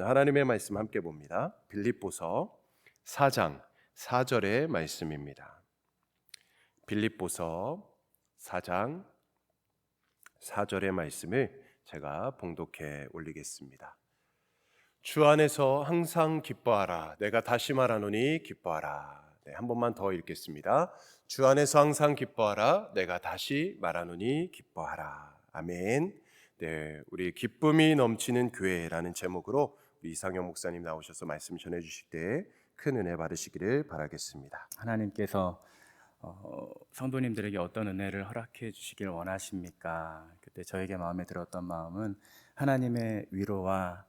하나님의 말씀 함께 봅니다. 빌립보서 4장 4절의 말씀입니다. 빌립보서 4장 4절의 말씀을 제가 봉독해 올리겠습니다. 주 안에서 항상 기뻐하라. 내가 다시 말하노니 기뻐하라. 한 번만 더 읽겠습니다. 주 안에서 항상 기뻐하라. 내가 다시 말하노니 기뻐하라. 아멘. 네, 우리 기쁨이 넘치는 교회라는 제목으로 우리 이상형 목사님 나오셔서 말씀 전해 주실 때 큰 은혜 받으시기를 바라겠습니다. 하나님께서 성도님들에게 어떤 은혜를 허락해 주시길 원하십니까? 그때 저에게 마음에 들었던 마음은 하나님의 위로와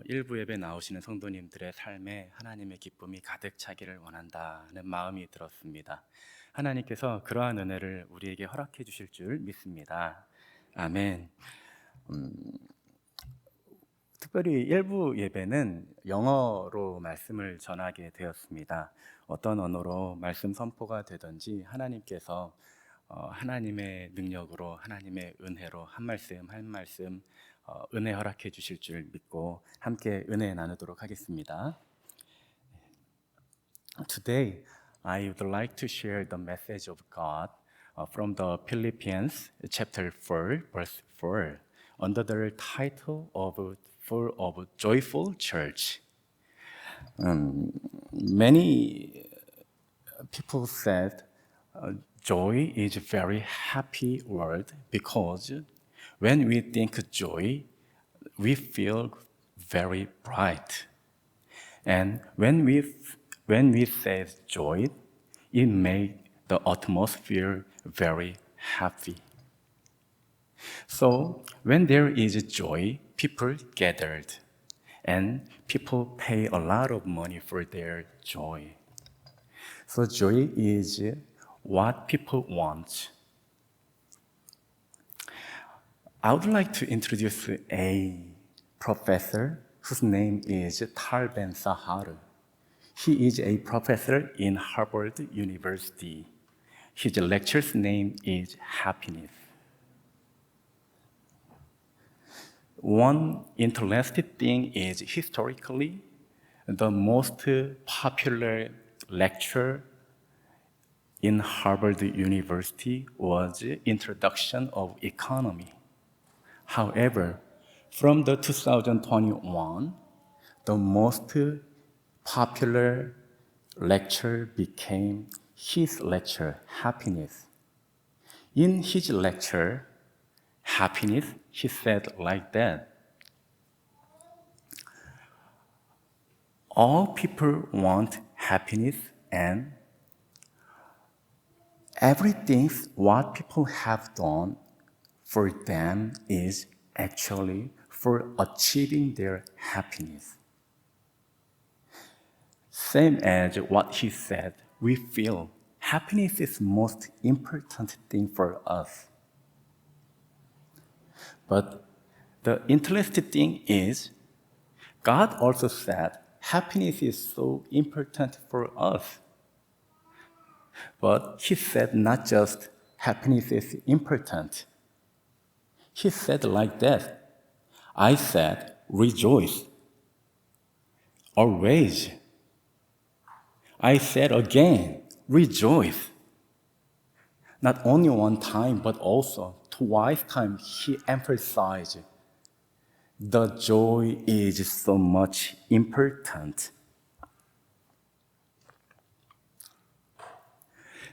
일부 예배 나오시는 성도님들의 삶에 하나님의 기쁨이 가득 차기를 원한다는 마음이 들었습니다. 하나님께서 그러한 은혜를 우리에게 허락해 주실 줄 믿습니다. 아멘. 특별히 일부 예배는 영어로 말씀을 전하게 되었습니다. 어떤 언어로 말씀 선포가 되든지 하나님께서 하나님의 능력으로 하나님의 은혜로 한 말씀 한 말씀 은혜 허락해 주실 줄 믿고 함께 은혜 나누도록 하겠습니다. Today I would like to share the message of God from the Philippians chapter 4 verse 4 under the title of Full of Joyful Church. Many people said joy is a very happy word because when we think joy, we feel very bright. And when we say joy, it makes the atmosphere very happy. So when there is joy, people gathered and people pay a lot of money for their joy. So joy is what people want. I would like to introduce a professor whose name is Tal Ben-Sahar. He is a professor in Harvard University. His lecture's name is Happiness. One interesting thing is historically, the most popular lecture in Harvard University was Introduction of Economy. However, from the 2021, the most popular lecture became his lecture, Happiness. In his lecture, Happiness, he said like that. All people want happiness, and everything what people have done for them is actually for achieving their happiness. Same as what he said, we feel happiness is most important thing for us. But the interesting thing is, God also said happiness is so important for us. But He said not just happiness is important. He said like that, I said rejoice, always. I said again, rejoice. Not only one time, but also twice time he emphasized the joy is so much important.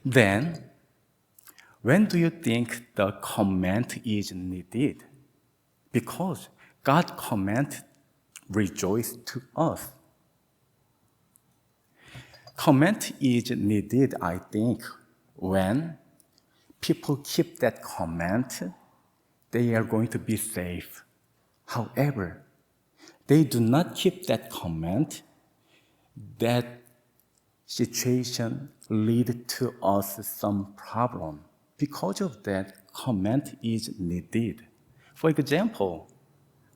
Then, when do you think the command is needed? Because God command rejoice to us. Command is needed, I think, when people keep that command, they are going to be safe. However, they do not keep that command, that situation lead to us some problem. Because of that, command is needed. For example,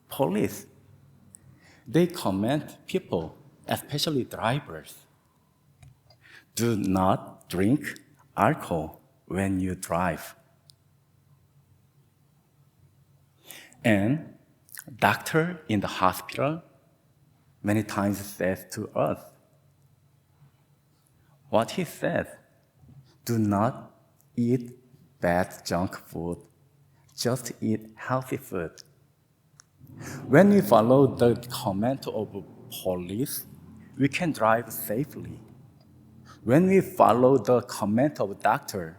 police, they command people, especially drivers, do not drink alcohol when you drive. And doctor in the hospital, many times says to us. What he says, do not eat bad junk food, just eat healthy food. When we follow the command of police, we can drive safely. When we follow the command of doctor,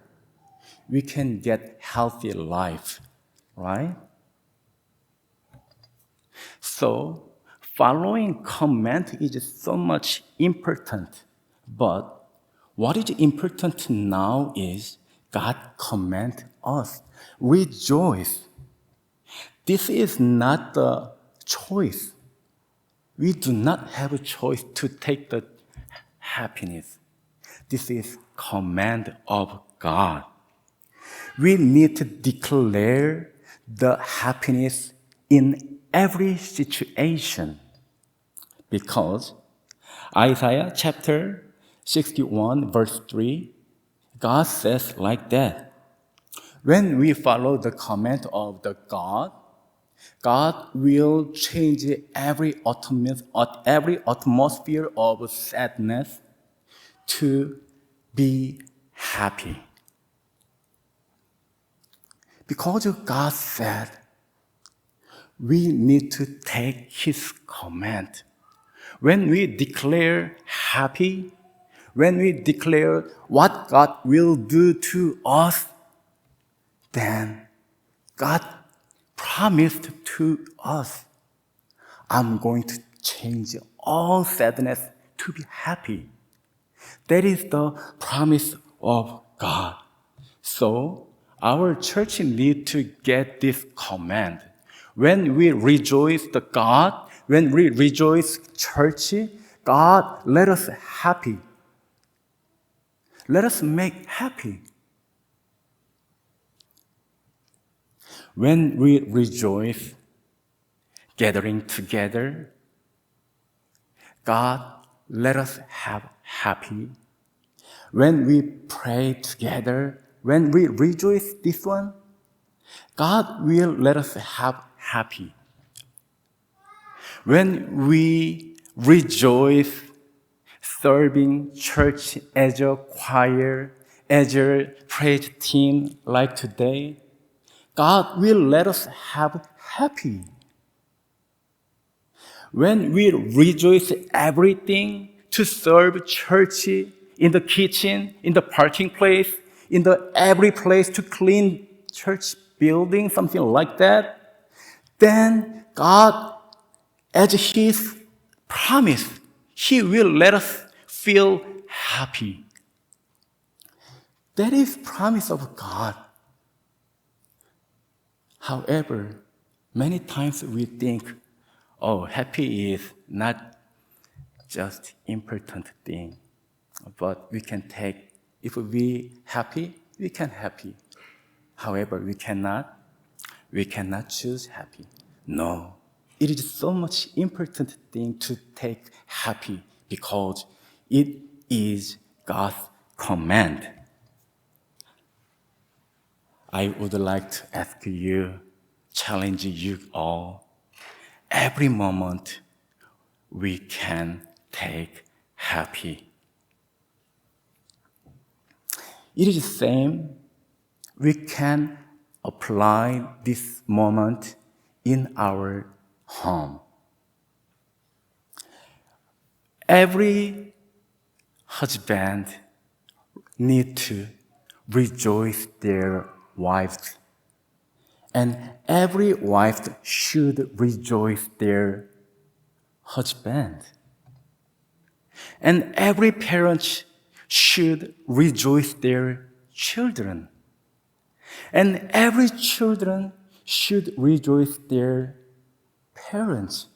we can get healthy life, right? So, following command is so much important. But what is important now is God command us, rejoice. This is not the choice. We do not have a choice to take the happiness. This is command of God. We need to declare the happiness in every situation. Because Isaiah chapter 61 verse 3, God says like that. When we follow the command of the God, God will change every atmosphere of sadness to be happy. Because God said, we need to take His command. When we declare happy, when we declare what God will do to us, then God promised to us, I'm going to change all sadness to be happy. That is the promise of God. So, our church needs to get this command. When we rejoice the God, when we rejoice church, God let us happy. Let us make happy. When we rejoice, gathering together, God let us have happy. When we pray together, when we rejoice this one, God will let us have happy. When we rejoice serving church as a choir, as a praise team like today, God will let us have happy. When we rejoice everything to serve church in the kitchen, in the parking place, in the every place to clean church building, something like that, then God, as His promise, He will let us feel happy. That is promise of God. However, many times we think, oh, happy is not just important thing. But we can take, if we happy, we can happy. However, we cannot choose happy. No, it is so much important thing to take happy because it is God's command. I would like to ask you, challenge you all, every moment we can take happy. It is the same, we can apply this moment in our home. Every husband needs to rejoice their wives. And every wife should rejoice their husband. And every parent should rejoice their children. And every children should rejoice their parents.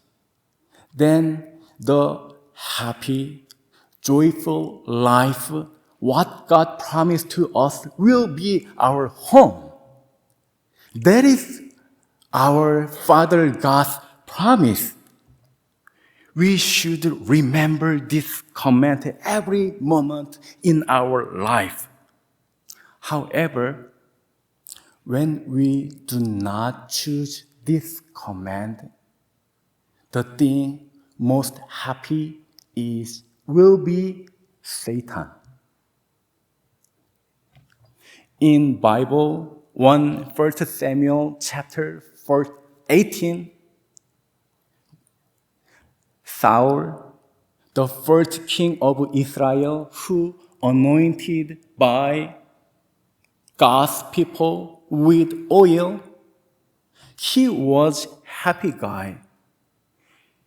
Then the happy, joyful life, what God promised to us, will be our home. That is our Father God's promise. We should remember this command every moment in our life. However, when we do not choose this command, the thing most happy will be Satan. In Bible, 1 Samuel chapter 18, Saul, the first king of Israel, who anointed by God's people with oil, he was happy guy.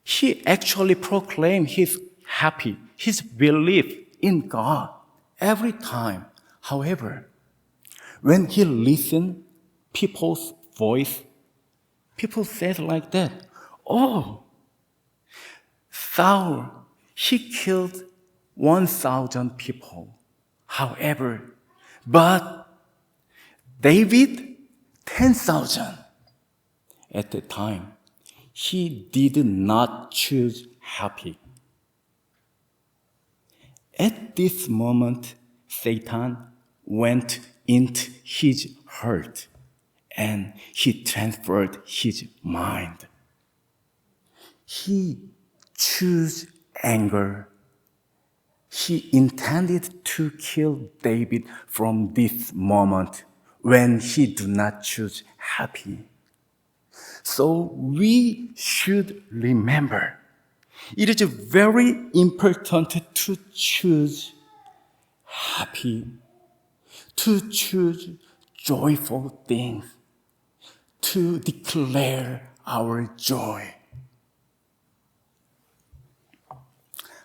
He actually proclaimed his belief in God every time. However, when he listened people's voice, people said like that, "Oh, Saul, he killed 1,000 people. However, but David, 10,000. At the time, he did not choose happy. At this moment, Satan went into his heart and he transferred his mind. He chose anger. He intended to kill David from this moment when he did not choose happy. So we should remember, it is very important to choose happy, to choose joyful things, to declare our joy.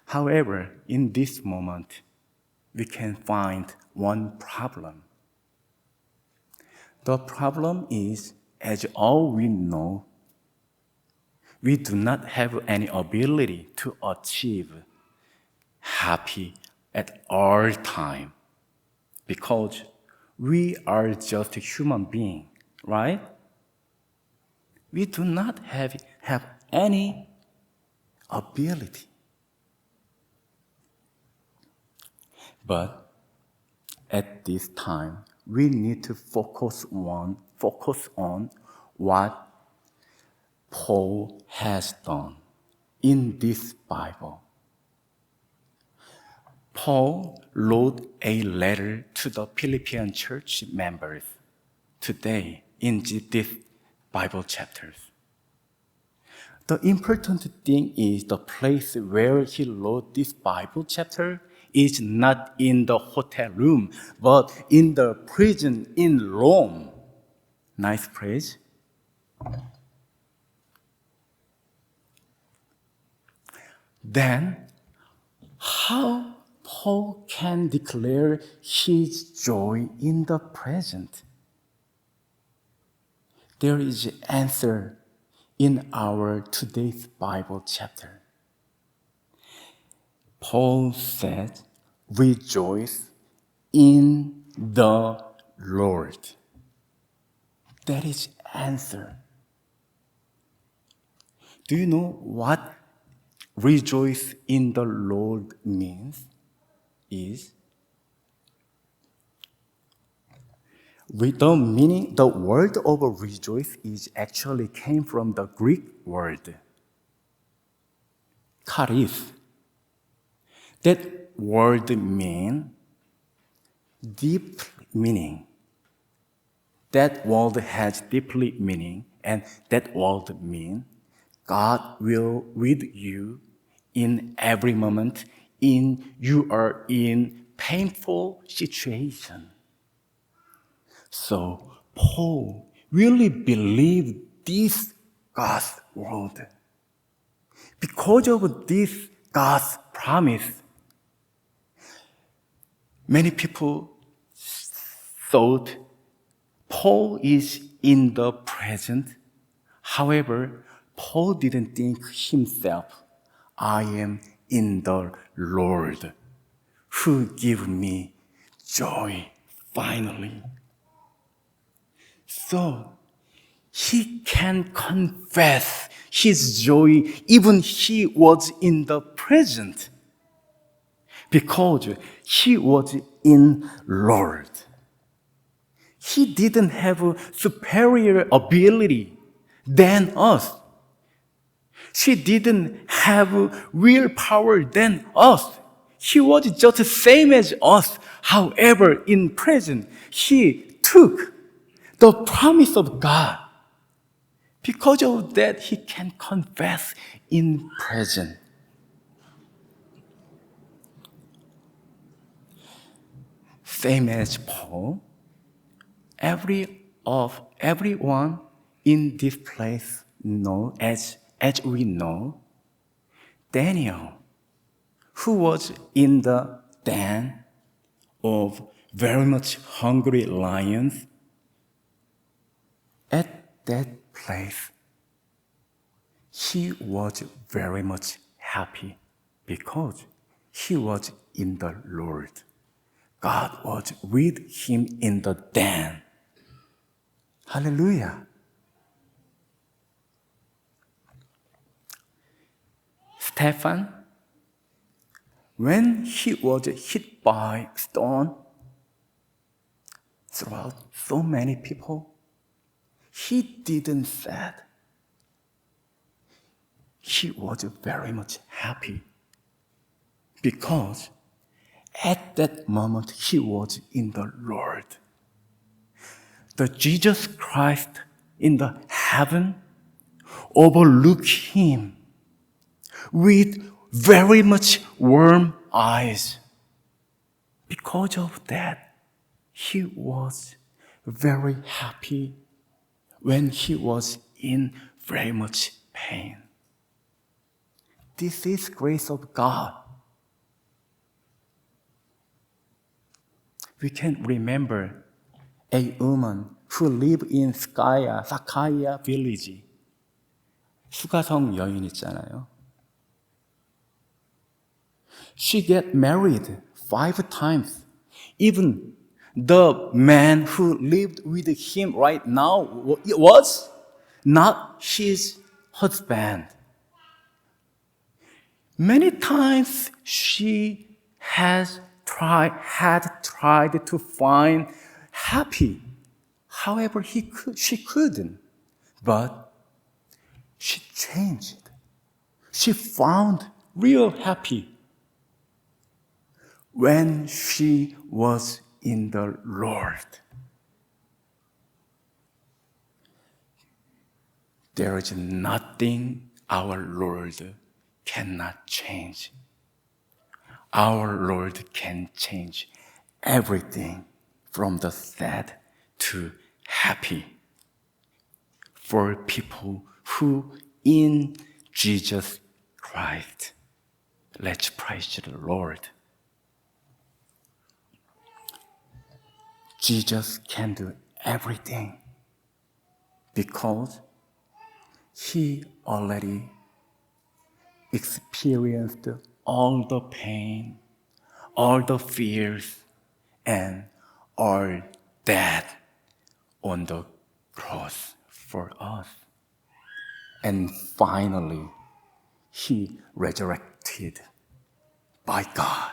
However, in this moment, we can find one problem. The problem is, as all we know, we do not have any ability to achieve happy at all time because we are just a human being, right? We do not have any ability. But at this time, we need to focus on what Paul has done in this Bible. Paul wrote a letter to the Philippian church members today in this Bible chapters. The important thing is the place where he wrote this Bible chapter is not in the hotel room, but in the prison in Rome. Nice phrase. Then, how Paul can declare his joy in the present? There is an answer in our today's Bible chapter. Paul said, "Rejoice in the Lord." That is answer. Do you know what rejoice in the Lord means? With the meaning, the word of rejoice is actually came from the Greek word charis. That word means deep meaning. That word has deeply meaning, and that word means God will with you in every moment you are in painful situation. So Paul really believed this God's word. Because of this God's promise, many people thought Paul is in the present. However, Paul didn't think himself, I am in the Lord, who give me joy finally. So, he can confess his joy even he was in the present because he was in Lord. He didn't have a superior ability than us. She didn't have real power than us. He was just the same as us. However, in prison, he took the promise of God. Because of that, he can confess in prison. Same as Paul, everyone in this place know, as we know, Daniel, who was in the den of very much hungry lions, at that place, he was very much happy because he was in the Lord. God was with him in the den. Hallelujah. Stephen, when he was hit by stone throughout so many people, he didn't sad. He was very much happy because at that moment he was in the Lord. The Jesus Christ in the heaven overlooked him with very much warm eyes. Because of that, he was very happy when he was in very much pain. This is grace of God. We can remember a woman who lived in Sakaya village. 수가성 여인 있잖아요. She got married 5 times. Even the man who lived with him right now was not his husband. Many times she had tried to find happy. However, she couldn't. But she changed. She found real happy when she was in the Lord. There is nothing our Lord cannot change. Our Lord can change everything from the sad to happy for people who in Jesus Christ. Let's praise the Lord. Jesus can do everything because he already experienced all the pain, all the fears, and all that on the cross for us. And finally, he resurrected by God.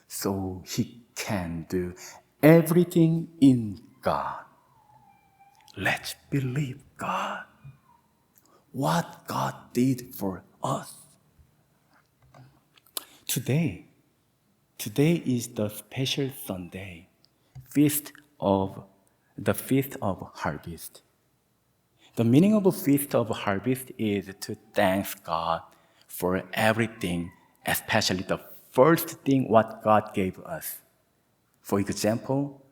So he can do everything in God. Let's believe God. What God did for us. Today is the special Sunday, the Feast of Harvest. The meaning of the Feast of Harvest is to thank God for everything, especially the first thing what God gave us. For example,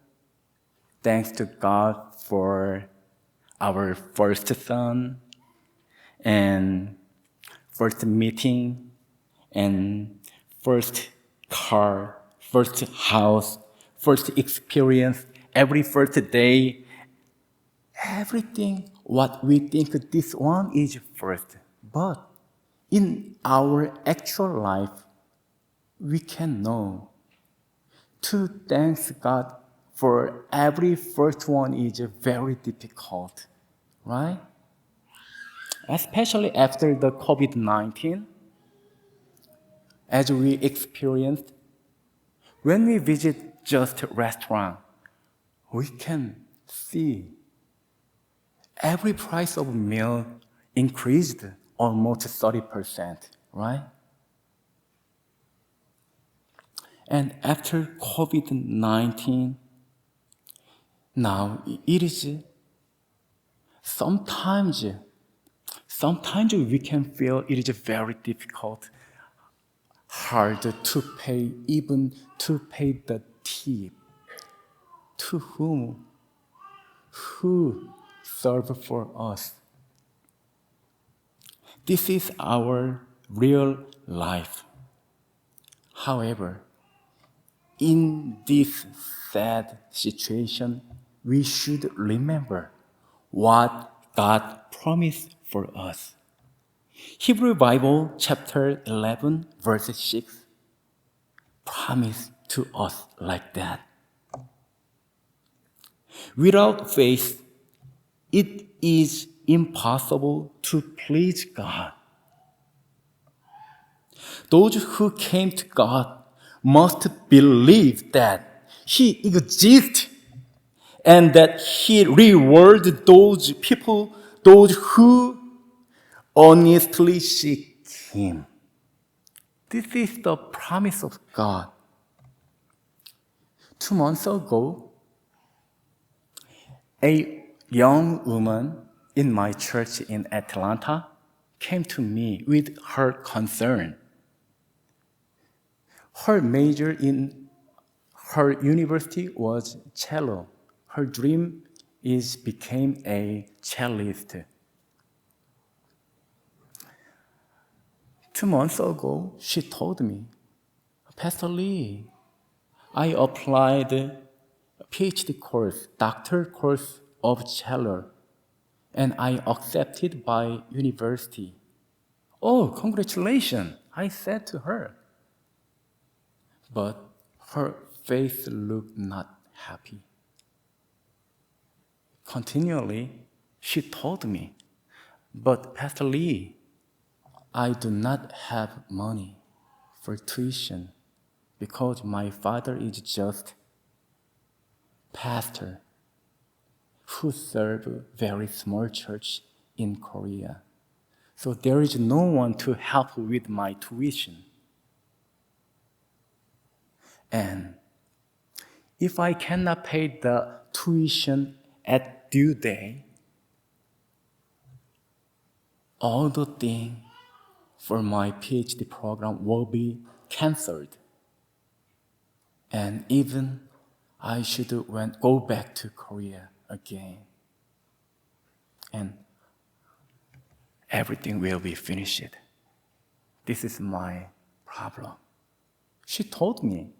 thanks to God for our first son and first meeting and first car, first house, first experience, every first day, everything what we think this one is first. But in our actual life, we can know to thank God for every first one is very difficult, right? Especially after the COVID-19, as we experienced, when we visit just a restaurant, we can see every price of meal increased almost 30%, right? And after COVID-19, now it is sometimes we can feel it is very difficult, hard to pay, even to pay the tip to whom, who serve for us. This is our real life. However, in this sad situation, we should remember what God promised for us. Hebrew Bible chapter 11 verse 6 promise to us like that. Without faith, it is impossible to please God. Those who came to God must believe that He exists and that He rewards those people, those who honestly seek Him. This is the promise of God. 2 months ago, a young woman in my church in Atlanta came to me with her concern. Her major in her university was cello. Her dream is become a cellist. 2 months ago, she told me, Pastor Lee, I applied a PhD course, doctor course of cello, and I accepted by university. Oh, congratulations, I said to her. But her face looked not happy. Continually, she told me, but Pastor Lee, I do not have money for tuition because my father is just pastor who serve a very small church in Korea. So there is no one to help with my tuition. And if I cannot pay the tuition at due day, all the things for my PhD program will be canceled. And even I should go back to Korea again. And everything will be finished. This is my problem. She told me.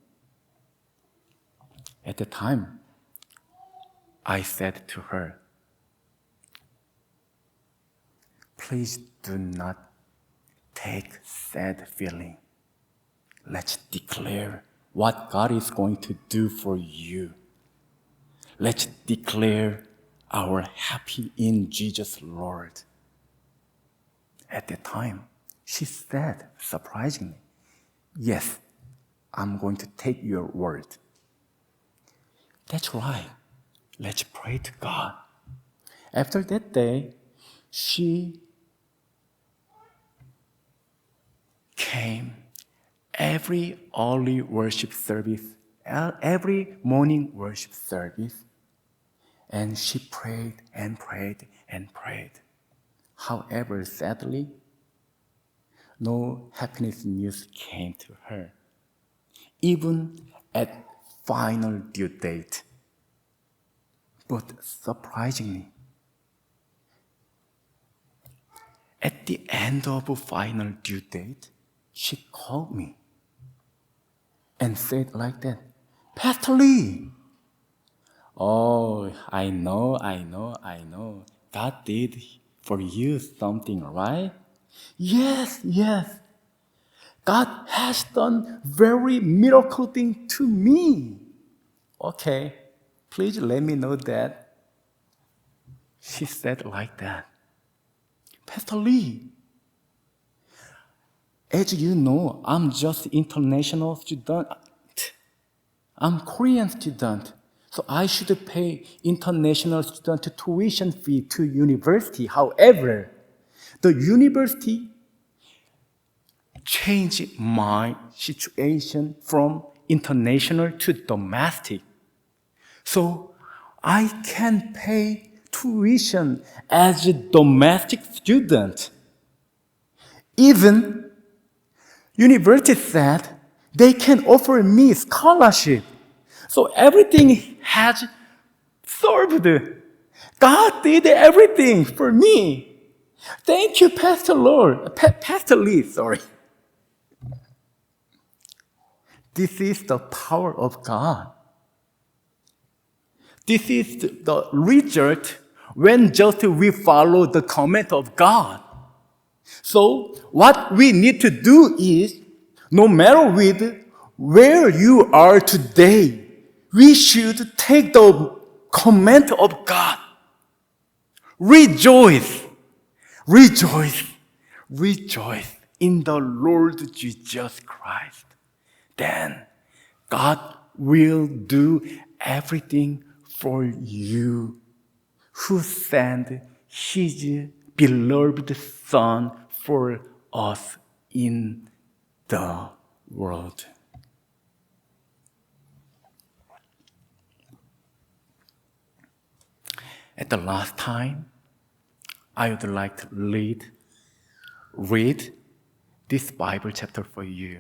At the time, I said to her, please do not take sad feeling. Let's declare what God is going to do for you. Let's declare our happy in Jesus Lord. At the time, she said, surprisingly, yes, I'm going to take your word. That's right. Let's pray to God. After that day, she came every early worship service, every morning worship service, and she prayed and prayed and prayed. However, sadly, no happiness news came to her. Even at final due date. But surprisingly, at the end of a final due date, she called me and said like that, Pastor Lee, oh, I know. God did for you something, right? Yes. God has done very miracle thing to me. Okay, please let me know that. She said like that. Pastor Lee, as you know, I'm just international student. I'm Korean student. So I should pay international student tuition fee to university. However, The university changed my situation from international to domestic. So I can pay tuition as a domestic student. Even university said they can offer me scholarship. So everything has solved. God did everything for me. Thank you, Pastor Lee, sorry. This is the power of God. This is the result when just we follow the command of God. So what we need to do is, no matter with where you are today, we should take the command of God. Rejoice, rejoice, rejoice in the Lord Jesus Christ. Then God will do everything for you, who sent His beloved Son for us in the world. At the last time, I would like to read this Bible chapter for you.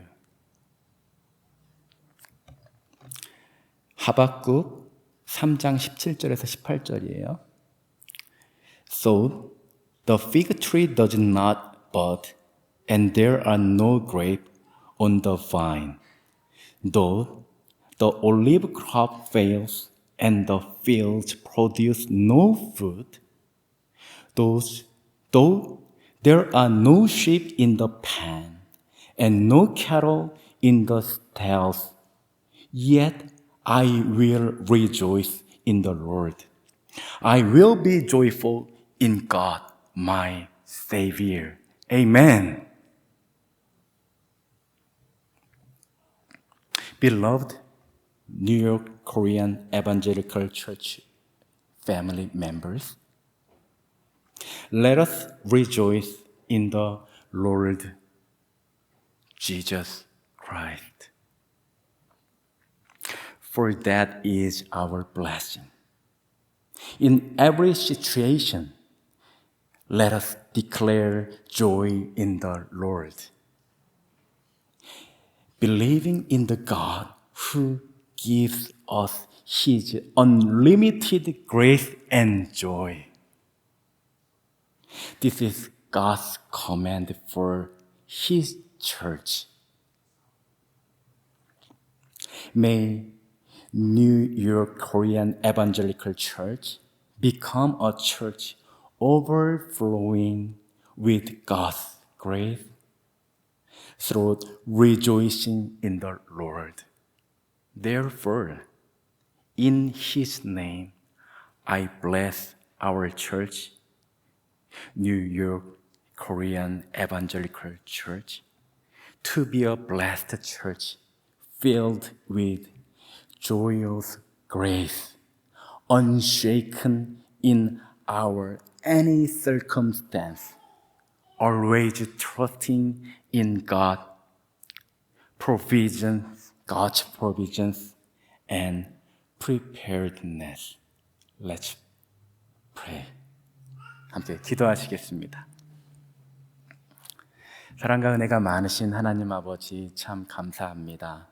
하박국 3장 17절에서 18절이에요. So the fig tree does not bud, and there are no grapes on the vine. Though the olive crop fails, and the fields produce no food, though there are no sheep in the pen, and no cattle in the stalls, yet I will rejoice in the Lord. I will be joyful in God, my Savior. Amen. Beloved New York Korean Evangelical Church family members, let us rejoice in the Lord Jesus Christ. For that is our blessing. In every situation, let us declare joy in the Lord, believing in the God who gives us His unlimited grace and joy. This is God's command for His church. May New York Korean Evangelical Church become a church overflowing with God's grace through rejoicing in the Lord. Therefore, in His name, I bless our church, New York Korean Evangelical Church, to be a blessed church filled with joyous grace, unshaken in our any circumstance, always trusting in God's provisions and preparedness. Let's pray. 함께 기도하시겠습니다. 사랑과 은혜가 많으신 하나님 아버지, 참 감사합니다.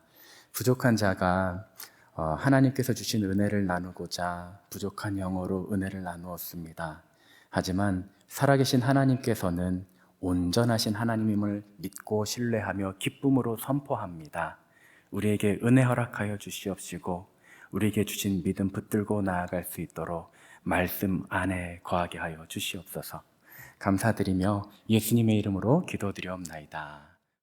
부족한 자가 하나님께서 주신 은혜를 나누고자 부족한 영어로 은혜를 나누었습니다. 하지만 살아계신 하나님께서는 온전하신 하나님임을 믿고 신뢰하며 기쁨으로 선포합니다. 우리에게 은혜 허락하여 주시옵시고 우리에게 주신 믿음 붙들고 나아갈 수 있도록 말씀 안에 거하게 하여 주시옵소서. 감사드리며 예수님의 이름으로 기도드리옵나이다.